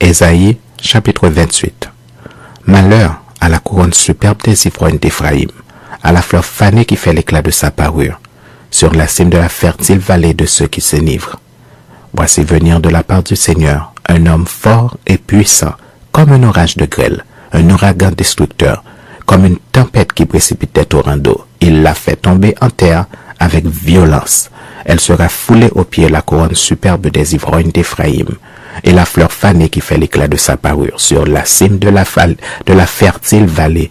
Ésaïe, chapitre 28. Malheur à la couronne superbe des ivrognes d'Éphraïm, à la fleur fanée qui fait l'éclat de sa parure, sur la cime de la fertile vallée de ceux qui s'enivrent. Voici venir de la part du Seigneur un homme fort et puissant, comme un orage de grêle, un ouragan destructeur, comme une tempête qui précipite des torrents d'eau. Il la fait tomber en terre avec violence. Elle sera foulée aux pieds, la couronne superbe des ivrognes d'Éphraïm, et la fleur fanée qui fait l'éclat de sa parure sur la cime de la fertile vallée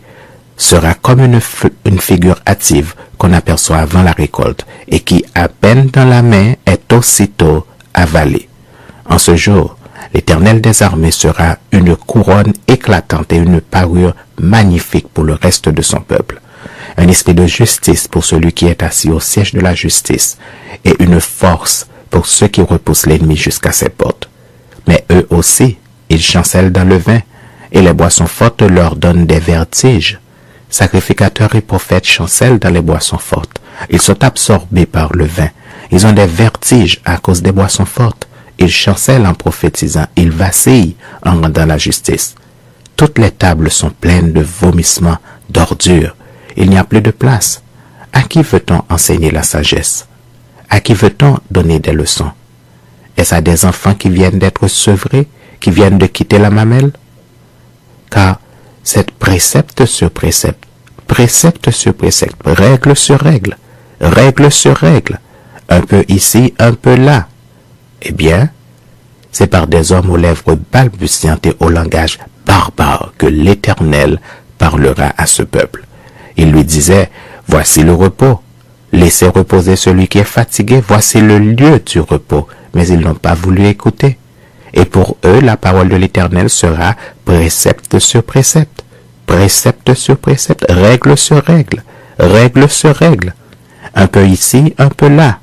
sera comme une figure hâtive qu'on aperçoit avant la récolte et qui, à peine dans la main, est aussitôt avalée. En ce jour, l'Éternel des armées sera une couronne éclatante et une parure magnifique pour le reste de son peuple. Un esprit de justice pour celui qui est assis au siège de la justice et une force pour ceux qui repoussent l'ennemi jusqu'à ses portes. Mais eux aussi, ils chancellent dans le vin et les boissons fortes leur donnent des vertiges. Sacrificateurs et prophètes chancellent dans les boissons fortes. Ils sont absorbés par le vin. Ils ont des vertiges à cause des boissons fortes. Ils chancellent en prophétisant. Ils vacillent en rendant la justice. Toutes les tables sont pleines de vomissements, d'ordures. Il n'y a plus de place. À qui veut-on enseigner la sagesse? À qui veut-on donner des leçons? Est-ce à des enfants qui viennent d'être sevrés, qui viennent de quitter la mamelle? Car c'est précepte sur précepte, précepte sur précepte, règle sur règle, règle sur règle, un peu ici, un peu là. Eh bien, c'est par des hommes aux lèvres balbutiantes et au langage barbare que l'Éternel parlera à ce peuple. Il lui disait, voici le repos, laissez reposer celui qui est fatigué, voici le lieu du repos. Mais ils n'ont pas voulu écouter. Et pour eux, la parole de l'Éternel sera précepte sur précepte, précepte sur précepte, règle sur règle, règle sur règle, un peu ici, un peu là,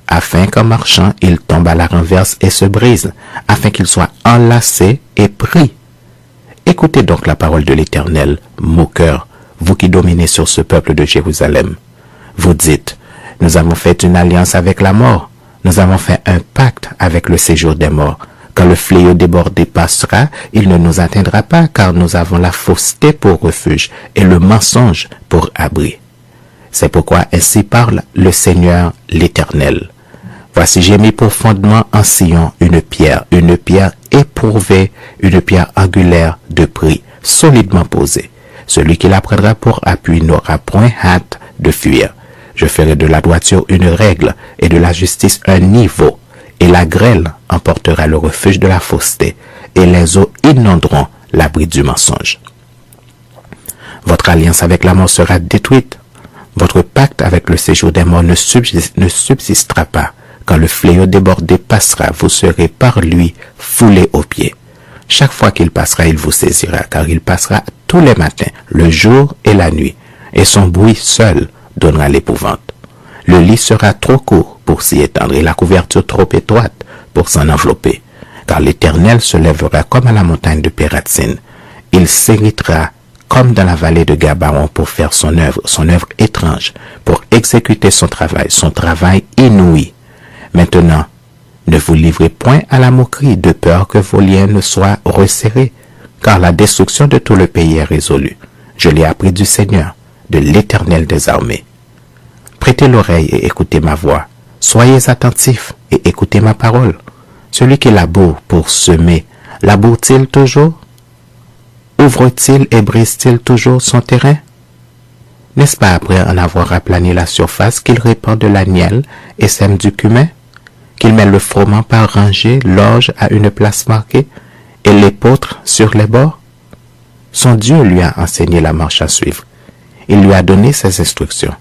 afin qu'en marchant, il tombe à la renverse et se brise, afin qu'il soit enlacé et pris. Écoutez donc la parole de l'Éternel, moqueur, vous qui dominez sur ce peuple de Jérusalem. Vous dites, nous avons fait une alliance avec la mort, nous avons fait un pacte avec le séjour des morts. Quand le fléau débordé passera, il ne nous atteindra pas, car nous avons la fausseté pour refuge et le mensonge pour abri. C'est pourquoi ainsi parle le Seigneur l'Éternel. Voici j'ai mis pour fondement en Sion une pierre éprouvée, une pierre angulaire de prix, solidement posée. Celui qui la prendra pour appui n'aura point hâte de fuir. Je ferai de la droiture une règle et de la justice un niveau, et la grêle emportera le refuge de la fausseté, et les eaux inonderont l'abri du mensonge. Votre alliance avec la mort sera détruite. Votre pacte avec le séjour des morts ne subsistera pas. Quand le fléau débordé passera, vous serez par lui foulés aux pieds. Chaque fois qu'il passera, il vous saisira, car il passera tous les matins, le jour et la nuit, et son bruit seul donnera l'épouvante. Le lit sera trop court pour s'y étendre et la couverture trop étroite pour s'en envelopper, car l'Éternel se lèvera comme à la montagne de Pératsine. Il s'irritera comme dans la vallée de Gabaon pour faire son œuvre étrange, pour exécuter son travail inouï. Maintenant, ne vous livrez point à la moquerie de peur que vos liens ne soient resserrés, car la destruction de tout le pays est résolue. Je l'ai appris du Seigneur, de l'Éternel des armées. Prêtez l'oreille et écoutez ma voix. Soyez attentifs et écoutez ma parole. Celui qui laboure pour semer, laboure-t-il toujours? Ouvre-t-il et brise-t-il toujours son terrain? N'est-ce pas après en avoir aplani la surface qu'il répand de la nielle et sème du cumin? Qu'il met le froment par rangée, l'orge à une place marquée et l'épeautre sur les bords? Son Dieu lui a enseigné la marche à suivre. Il lui a donné ses instructions.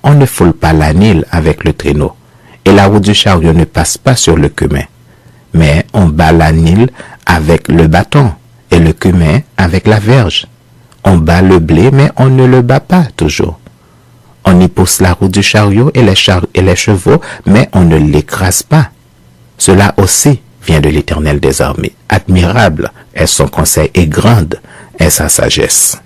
On ne foule pas l'anile avec le traîneau, et la roue du chariot ne passe pas sur le cumin. Mais on bat l'anile avec le bâton, et le cumin avec la verge. On bat le blé, mais on ne le bat pas toujours. On y pousse la roue du chariot et les chevaux, mais on ne l'écrase pas. Cela aussi vient de l'Éternel des armées. Admirable est son conseil et grande est sa sagesse.